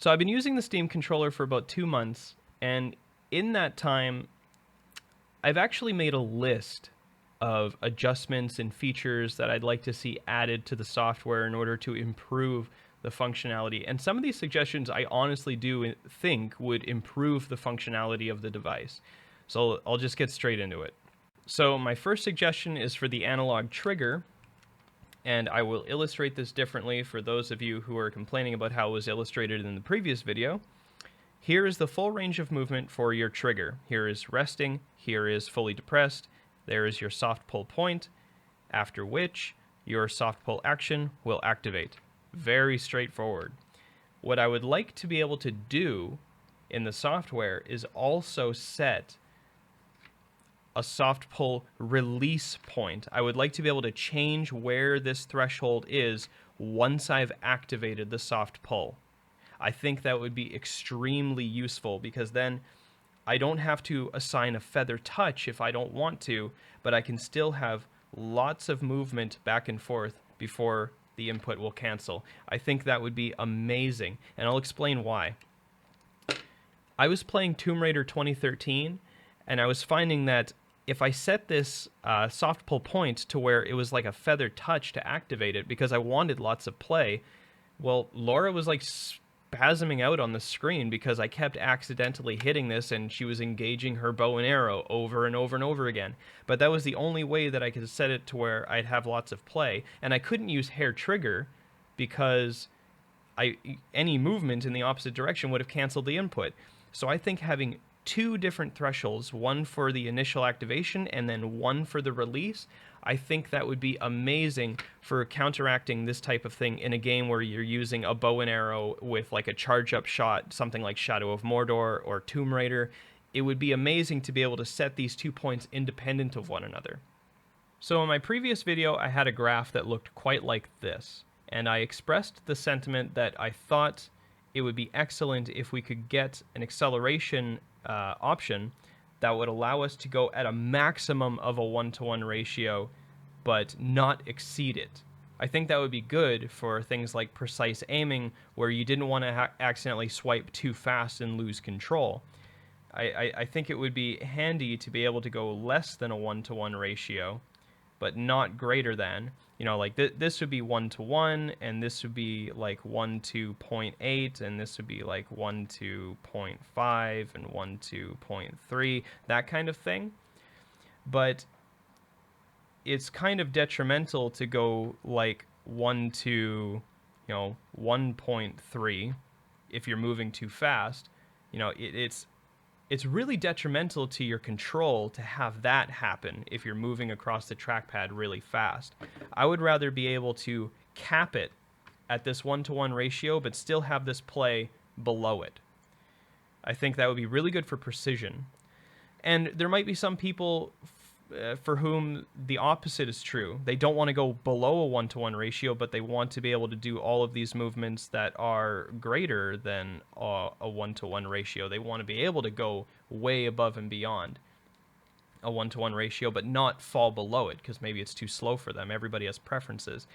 So I've been using the Steam controller for about 2 months, and in that time, I've actually made a list of adjustments and features that I'd like to see added to the software in order to improve the functionality. And some of these suggestions I honestly do think would improve the functionality of the device. So I'll just get straight into it. So my first suggestion is for the analog trigger, and I will illustrate this differently for those of you who are complaining about how it was illustrated in the previous video. Here is the full range of movement for your trigger. Here is resting, here is fully depressed, there is your soft pull point, after which your soft pull action will activate. Very straightforward. What I would like to be able to do in the software is also set a soft pull release point. I would like to be able to change where this threshold is once I've activated the soft pull. I think that would be extremely useful because then I don't have to assign a feather touch if I don't want to, but I can still have lots of movement back and forth before the input will cancel. I think that would be amazing, and I'll explain why. I was playing Tomb Raider 2013, and I was finding that if I set this soft pull point to where it was like a feather touch to activate it because I wanted lots of play, well, Laura was like spasming out on the screen because I kept accidentally hitting this and she was engaging her bow and arrow over and over and over again. But that was the only way that I could set it to where I'd have lots of play. And I couldn't use hair trigger because any movement in the opposite direction would have canceled the input. So I think having two different thresholds, one for the initial activation and then one for the release, I think that would be amazing for counteracting this type of thing in a game where you're using a bow and arrow with like a charge-up shot, something like Shadow of Mordor or Tomb Raider. It would be amazing to be able to set these 2 points independent of one another. So in my previous video, I had a graph that looked quite like this, and I expressed the sentiment that I thought it would be excellent if we could get an acceleration option that would allow us to go at a maximum of a 1-to-1 ratio, but not exceed it. I think that would be good for things like precise aiming, where you didn't want to accidentally swipe too fast and lose control. I think it would be handy to be able to go less than a 1-to-1 ratio, but not greater than. You know, like this would be 1-to-1, and this would be like 1-to-0.8, and this would be like 1-to-0.5, and 1-to-0.3, that kind of thing. But it's kind of detrimental to go like 1-to-1.3 if you're moving too fast. You know, it's really detrimental to your control to have that happen if you're moving across the trackpad really fast. I would rather be able to cap it at this 1-to-1 ratio, but still have this play below it. I think that would be really good for precision. And there might be some people for whom the opposite is true. They don't want to go below a 1-to-1 ratio, but they want to be able to do all of these movements that are greater than a 1-to-1 ratio. They want to be able to go way above and beyond a 1-to-1 ratio, but not fall below it because maybe it's too slow for them. Everybody has preferences.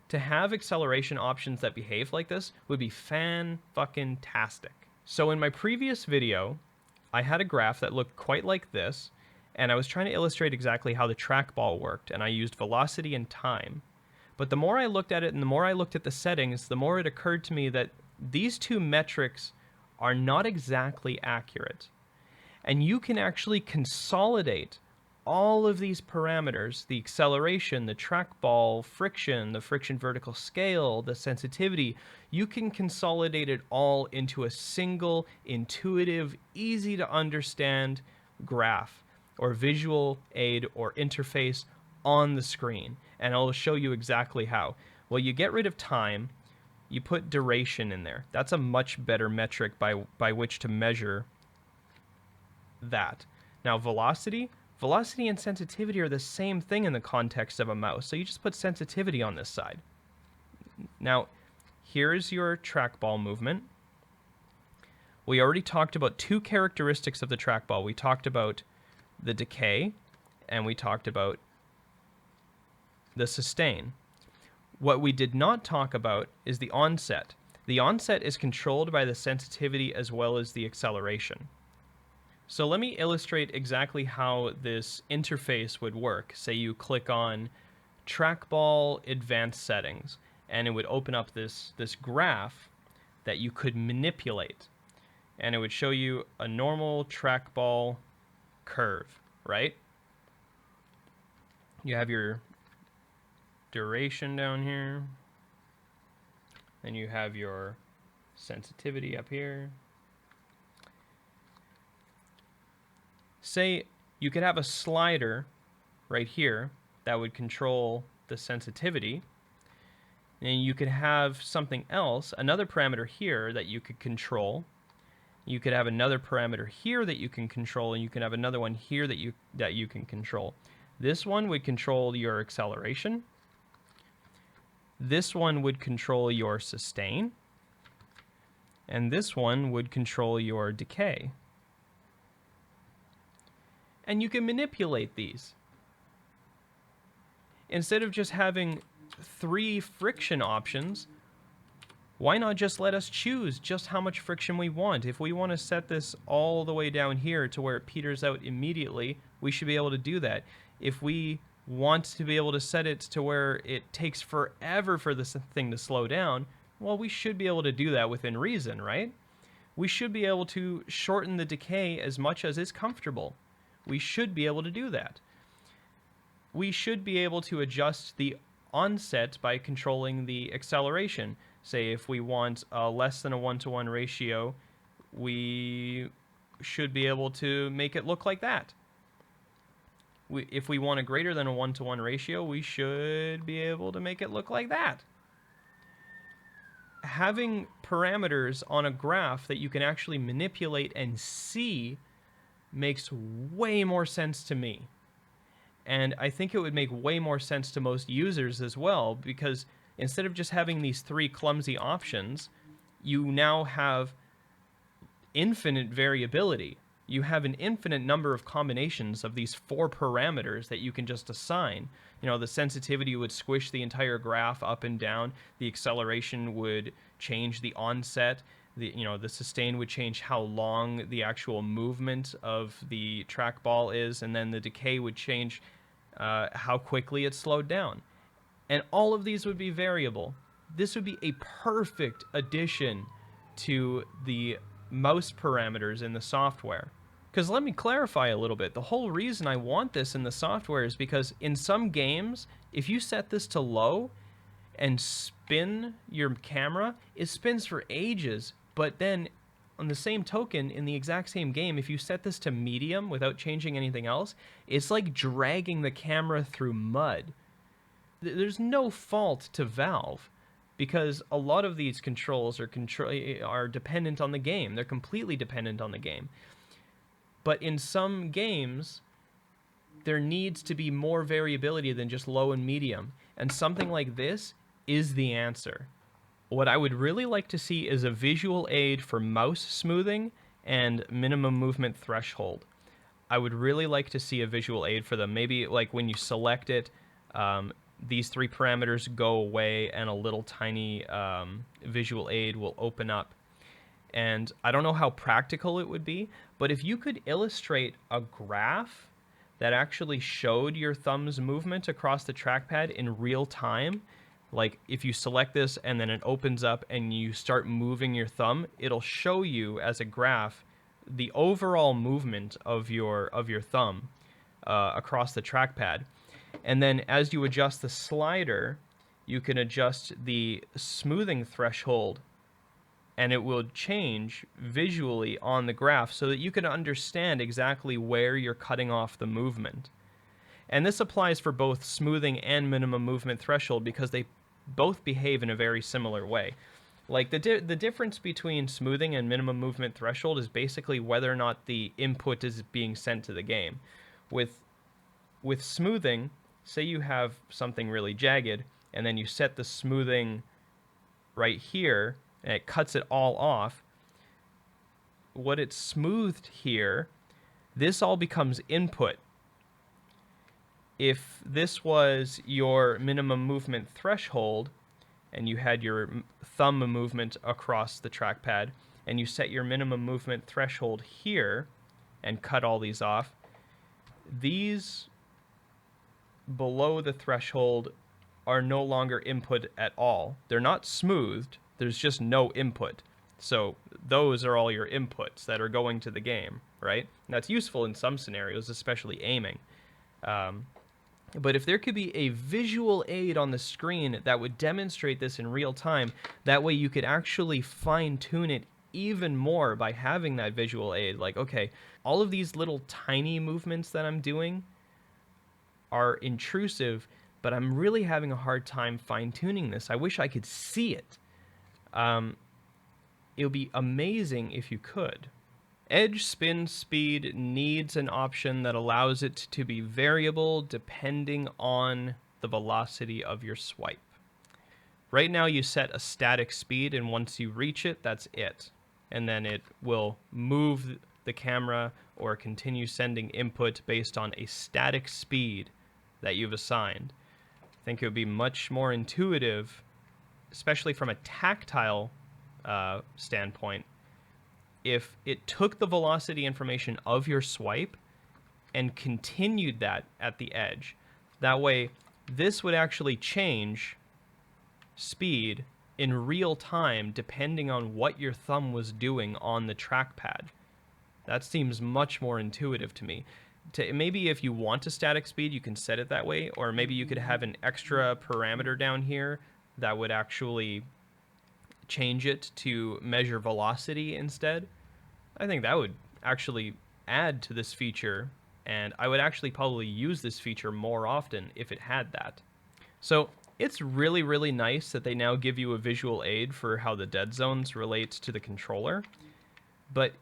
To have acceleration options that behave like this would be fan-fucking-tastic. So in my previous video, I had a graph that looked quite like this, and I was trying to illustrate exactly how the trackball worked, and I used velocity and time. But the more I looked at it and the more I looked at the settings, the more it occurred to me that these two metrics are not exactly accurate. And you can actually consolidate all of these parameters, the acceleration, the trackball, the friction vertical scale, the sensitivity, you can consolidate it all into a single, intuitive, easy to understand graph or visual aid or interface on the screen. And I'll show you exactly how. Well, you get rid of time, you put duration in there. That's a much better metric by which to measure that. Now, velocity and sensitivity are the same thing in the context of a mouse, so you just put sensitivity on this side. Now, here's your trackball movement. We already talked about two characteristics of the trackball. We talked about the decay, and we talked about the sustain. What we did not talk about is the onset. The onset is controlled by the sensitivity as well as the acceleration. So let me illustrate exactly how this interface would work. Say you click on Trackball Advanced Settings, and it would open up this graph that you could manipulate. And it would show you a normal trackball curve, right? You have your duration down here. Then you have your sensitivity up here. Say you could have a slider right here that would control the sensitivity. And you could have something else, another parameter here that you could control. You could have another parameter here that you can control, and you can have another one here that you can control. This one would control your acceleration. This one would control your sustain. And this one would control your decay. And you can manipulate these. Instead of just having 3 friction options, why not just let us choose just how much friction we want? If we want to set this all the way down here to where it peters out immediately, we should be able to do that. If we want to be able to set it to where it takes forever for this thing to slow down, well, we should be able to do that within reason, right? We should be able to shorten the decay as much as is comfortable. We should be able to do that. We should be able to adjust the onset by controlling the acceleration. Say if we want less than a 1-to-1 ratio, we should be able to make it look like that. If we want a greater than a 1-to-1 ratio, we should be able to make it look like that. Having parameters on a graph that you can actually manipulate and see makes way more sense to me. And I think it would make way more sense to most users as well, because instead of just having these 3 clumsy options, you now have infinite variability. You have an infinite number of combinations of these 4 parameters that you can just assign. You know, the sensitivity would squish the entire graph up and down. The acceleration would change the onset. The sustain would change how long the actual movement of the trackball is, and then the decay would change how quickly it slowed down. And all of these would be variable. This would be a perfect addition to the mouse parameters in the software. Because let me clarify a little bit. The whole reason I want this in the software is because in some games, if you set this to low and spin your camera, it spins for ages. But then on the same token, in the exact same game, if you set this to medium without changing anything else, it's like dragging the camera through mud. There's no fault to Valve, because a lot of these controls are dependent on the game. They're completely dependent on the game. But in some games, there needs to be more variability than just low and medium. And something like this is the answer. What I would really like to see is a visual aid for mouse smoothing and minimum movement threshold. I would really like to see a visual aid for them. Maybe like when you select it, these 3 parameters go away and a little tiny visual aid will open up. And I don't know how practical it would be, but if you could illustrate a graph that actually showed your thumb's movement across the trackpad in real time, like if you select this and then it opens up and you start moving your thumb, it'll show you as a graph the overall movement of your thumb across the trackpad. And then as you adjust the slider, you can adjust the smoothing threshold, and it will change visually on the graph so that you can understand exactly where you're cutting off the movement. And this applies for both smoothing and minimum movement threshold because they both behave in a very similar way. Like the difference between smoothing and minimum movement threshold is basically whether or not the input is being sent to the game. With smoothing, say you have something really jagged and then you set the smoothing right here and it cuts it all off. What it's smoothed here, this all becomes input. If this was your minimum movement threshold, and you had your thumb movement across the trackpad, and you set your minimum movement threshold here and cut all these off, these below the threshold are no longer input at all. They're not smoothed, there's just no input. So those are all your inputs that are going to the game, right? And that's useful in some scenarios, especially aiming. But if there could be a visual aid on the screen that would demonstrate this in real time, that way you could actually fine-tune it even more by having that visual aid. Like, okay, all of these little tiny movements that I'm doing are intrusive, but I'm really having a hard time fine-tuning this. I wish I could see it. It would be amazing if you could. Edge spin speed needs an option that allows it to be variable depending on the velocity of your swipe. Right now you set a static speed, and once you reach it, that's it. And then it will move the camera or continue sending input based on a static speed that you've assigned. I think it would be much more intuitive, especially from a tactile standpoint, if it took the velocity information of your swipe and continued that at the edge. That way, this would actually change speed in real time depending on what your thumb was doing on the trackpad. That seems much more intuitive to me. Maybe if you want a static speed, you can set it that way, or maybe you could have an extra parameter down here that would actually change it to measure velocity instead. I think that would actually add to this feature, and I would actually probably use this feature more often if it had that. So it's really, really nice that they now give you a visual aid for how the dead zones relate to the controller, but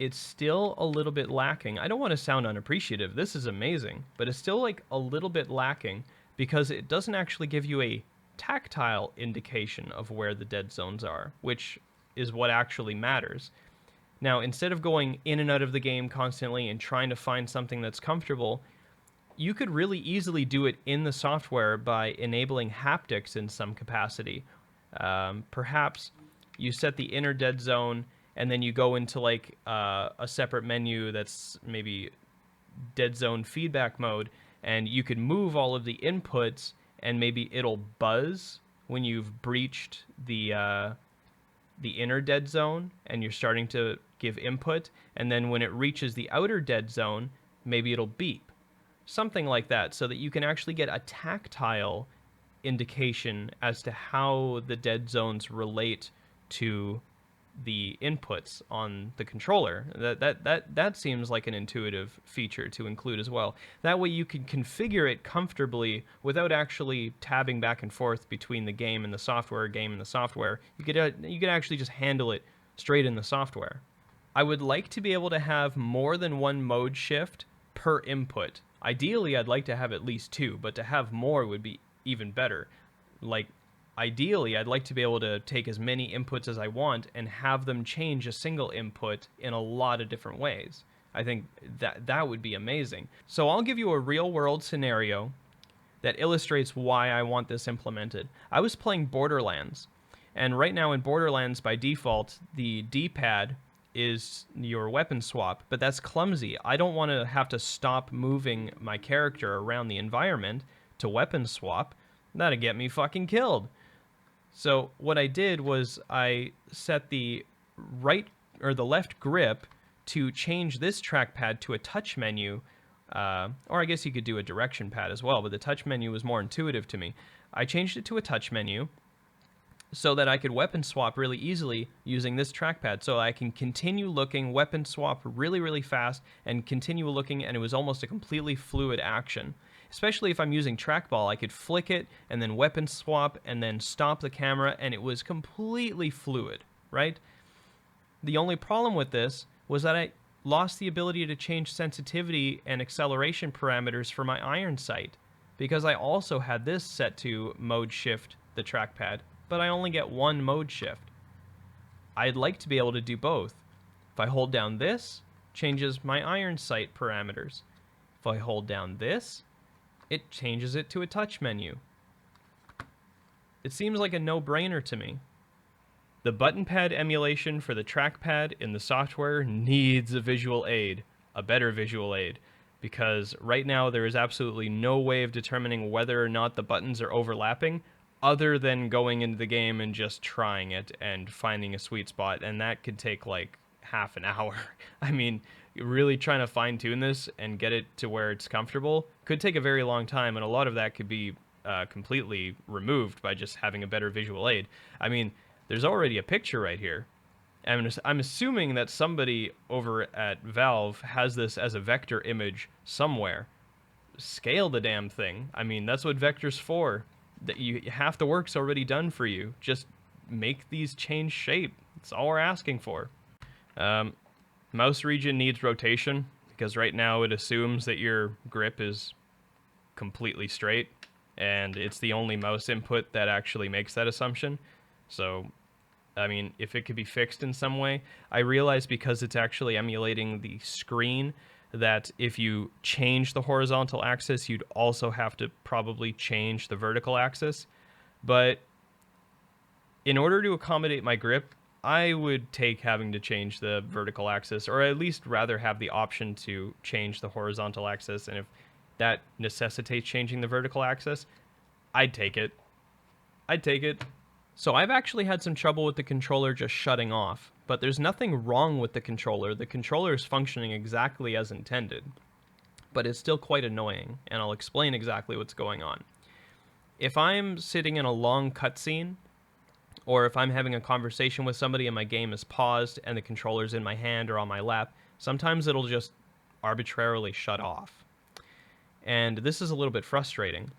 it's still a little bit lacking. I don't want to sound unappreciative. This is amazing, but it's still like a little bit lacking because it doesn't actually give you a tactile indication of where the dead zones are, which is what actually matters. Now, instead of going in and out of the game constantly and trying to find something that's comfortable, you could really easily do it in the software by enabling haptics in some capacity. Perhaps you set the inner dead zone, and then you go into like a separate menu that's maybe dead zone feedback mode, and you could move all of the inputs, and maybe it'll buzz when you've breached the inner dead zone and you're starting to give input, and then when it reaches the outer dead zone, maybe it'll beep. Something like that, so that you can actually get a tactile indication as to how the dead zones relate to the inputs on the controller. That seems like an intuitive feature to include as well. That way you can configure it comfortably without actually tabbing back and forth between the game and the software, You could actually just handle it straight in the software. I would like to be able to have more than one mode shift per input. Ideally, I'd like to have at least two, but to have more would be even better. Like, ideally, I'd like to be able to take as many inputs as I want and have them change a single input in a lot of different ways. I think that would be amazing. So I'll give you a real-world scenario that illustrates why I want this implemented. I was playing Borderlands, and right now in Borderlands, by default, the D-pad is your weapon swap, but that's clumsy. I don't want to have to stop moving my character around the environment to weapon swap. That'd get me fucking killed. So what I did was I set the right or the left grip to change this trackpad to a touch menu, or I guess you could do a direction pad as well, but the touch menu was more intuitive to me. I changed it to a touch menu so that I could weapon swap really easily using this trackpad. So I can continue looking, weapon swap really, really fast, and continue looking, and it was almost a completely fluid action. Especially if I'm using Trackball, I could flick it, and then weapon swap, and then stop the camera, and it was completely fluid, right? The only problem with this was that I lost the ability to change sensitivity and acceleration parameters for my iron sight, because I also had this set to mode shift the trackpad, but I only get one mode shift. I'd like to be able to do both. If I hold down this, changes my iron sight parameters. If I hold down this, it changes it to a touch menu. it seems like a no-brainer to me. The button pad emulation for the trackpad in the software needs a visual aid, a better visual aid, because right now there is absolutely no way of determining whether or not the buttons are overlapping other than going into the game and just trying it and finding a sweet spot, and that could take like half an hour. I mean, really trying to fine-tune this and get it to where it's comfortable could take a very long time, and a lot of that could be completely removed by just having a better visual aid. I mean, there's already a picture right here. And I'm assuming that somebody over at Valve has this as a vector image somewhere. Scale the damn thing. I mean, that's what vector's for. That you half the work's already done for you. Just make these change shape. That's all we're asking for. Mouse region needs rotation because right now it assumes that your grip is completely straight, and it's the only mouse input that actually makes that assumption. So, I mean, if it could be fixed in some way, I realize because it's actually emulating the screen that if you change the horizontal axis, you'd also have to probably change the vertical axis. But in order to accommodate my grip, I would take having to change the vertical axis, or at least rather have the option to change the horizontal axis. And if that necessitates changing the vertical axis, I'd take it. I'd take it. So I've actually had some trouble with the controller just shutting off, but there's nothing wrong with the controller. The controller is functioning exactly as intended, but it's still quite annoying, and I'll explain exactly what's going on. If I'm sitting in a long cutscene, or if I'm having a conversation with somebody and my game is paused and the controller's in my hand or on my lap, sometimes it'll just arbitrarily shut off. And this is a little bit frustrating,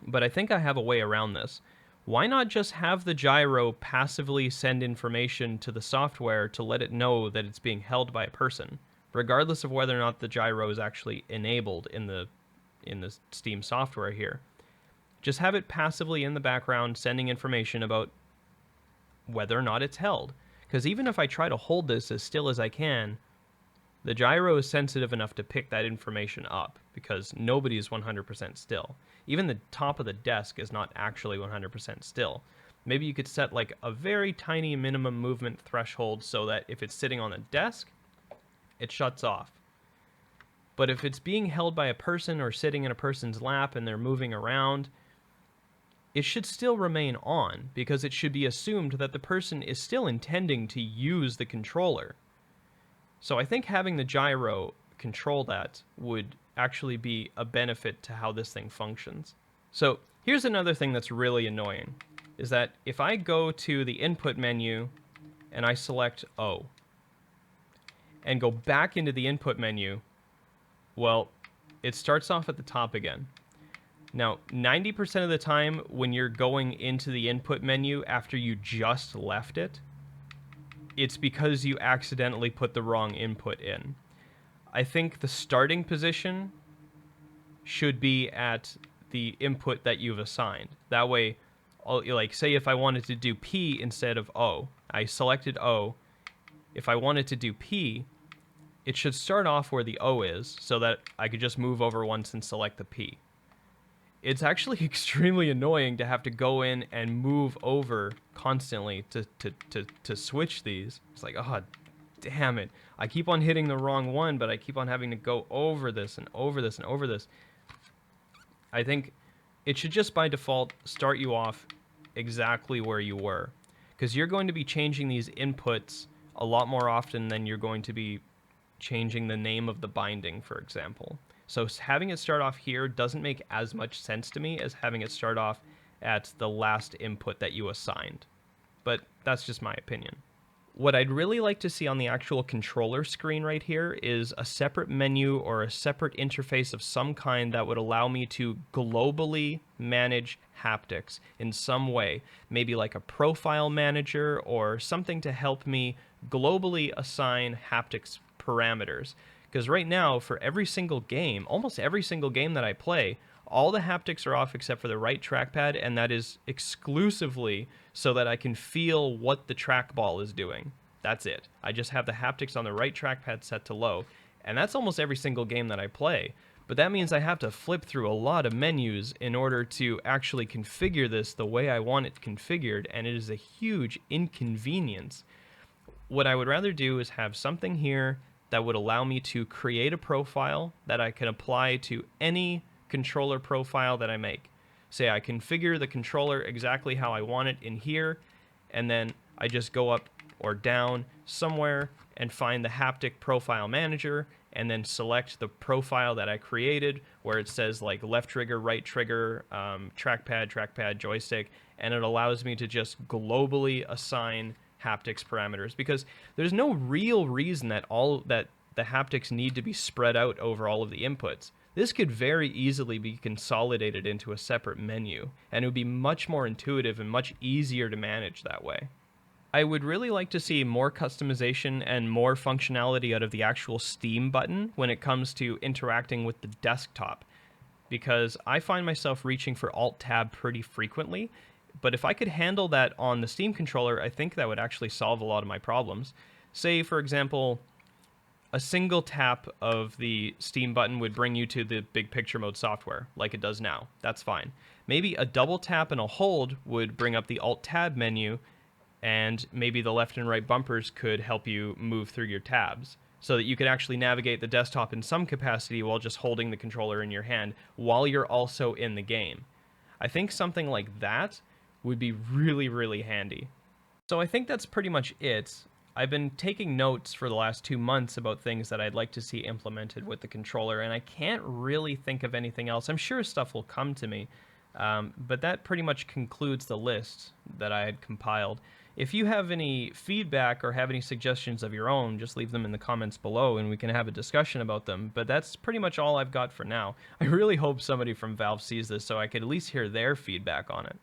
but I think I have a way around this. Why not just have the gyro passively send information to the software to let it know that it's being held by a person, regardless of whether or not the gyro is actually enabled in the Steam software here? Just have it passively in the background sending information about whether or not it's held. Because even if I try to hold this as still as I can, the gyro is sensitive enough to pick that information up, because nobody is 100% still. Even the top of the desk is not actually 100% still. Maybe you could set like a very tiny minimum movement threshold so that if it's sitting on the desk, it shuts off. But if it's being held by a person or sitting in a person's lap and they're moving around, it should still remain on, because it should be assumed that the person is still intending to use the controller. So I think having the gyro control that would actually be a benefit to how this thing functions. So here's another thing that's really annoying, is that if I go to the input menu and I select O and go back into the input menu, well, it starts off at the top again. Now, 90% of the time when you're going into the input menu after you just left it, it's because you accidentally put the wrong input in. I think the starting position should be at the input that you've assigned. That way, like, say if I wanted to do P instead of O, I selected O. If I wanted to do P, it should start off where the O is, so that I could just move over once and select the P. It's actually extremely annoying to have to go in and move over constantly to switch these. It's like, oh, damn it. I keep on hitting the wrong one, but I keep on having to go over this and over this and over this. I think it should just by default start you off exactly where you were, because you're going to be changing these inputs a lot more often than you're going to be changing the name of the binding, for example. So having it start off here doesn't make as much sense to me as having it start off at the last input that you assigned. But that's just my opinion. What I'd really like to see on the actual controller screen right here is a separate menu or a separate interface of some kind that would allow me to globally manage haptics in some way. Maybe like a profile manager or something to help me globally assign haptics parameters. Because right now, for every single game, almost every single game that I play, all the haptics are off except for the right trackpad, and that is exclusively so that I can feel what the trackball is doing. That's it. I just have the haptics on the right trackpad set to low, and that's almost every single game that I play. But that means I have to flip through a lot of menus in order to actually configure this the way I want it configured, and it is a huge inconvenience. What I would rather do is have something here that would allow me to create a profile that I can apply to any controller profile that I make. Say I configure the controller exactly how I want it in here, and then I just go up or down somewhere and find the haptic profile manager, and then select the profile that I created where it says like left trigger, right trigger, trackpad, joystick, and it allows me to just globally assign haptics parameters, because there's no real reason that the haptics need to be spread out over all of the inputs. This could very easily be consolidated into a separate menu, and it would be much more intuitive and much easier to manage that way. I would really like to see more customization and more functionality out of the actual Steam button when it comes to interacting with the desktop, because I find myself reaching for Alt-Tab pretty frequently, but if I could handle that on the Steam controller, I think that would actually solve a lot of my problems. Say, for example, a single tap of the Steam button would bring you to the big picture mode software, like it does now. That's fine. Maybe a double tap and a hold would bring up the Alt-Tab menu, and maybe the left and right bumpers could help you move through your tabs, so that you could actually navigate the desktop in some capacity while just holding the controller in your hand while you're also in the game. I think something like that would be really, really handy. So I think that's pretty much it. I've been taking notes for the last 2 months about things that I'd like to see implemented with the controller, and I can't really think of anything else. I'm sure stuff will come to me, but that pretty much concludes the list that I had compiled. If you have any feedback or have any suggestions of your own, just leave them in the comments below and we can have a discussion about them. But that's pretty much all I've got for now. I really hope somebody from Valve sees this so I could at least hear their feedback on it.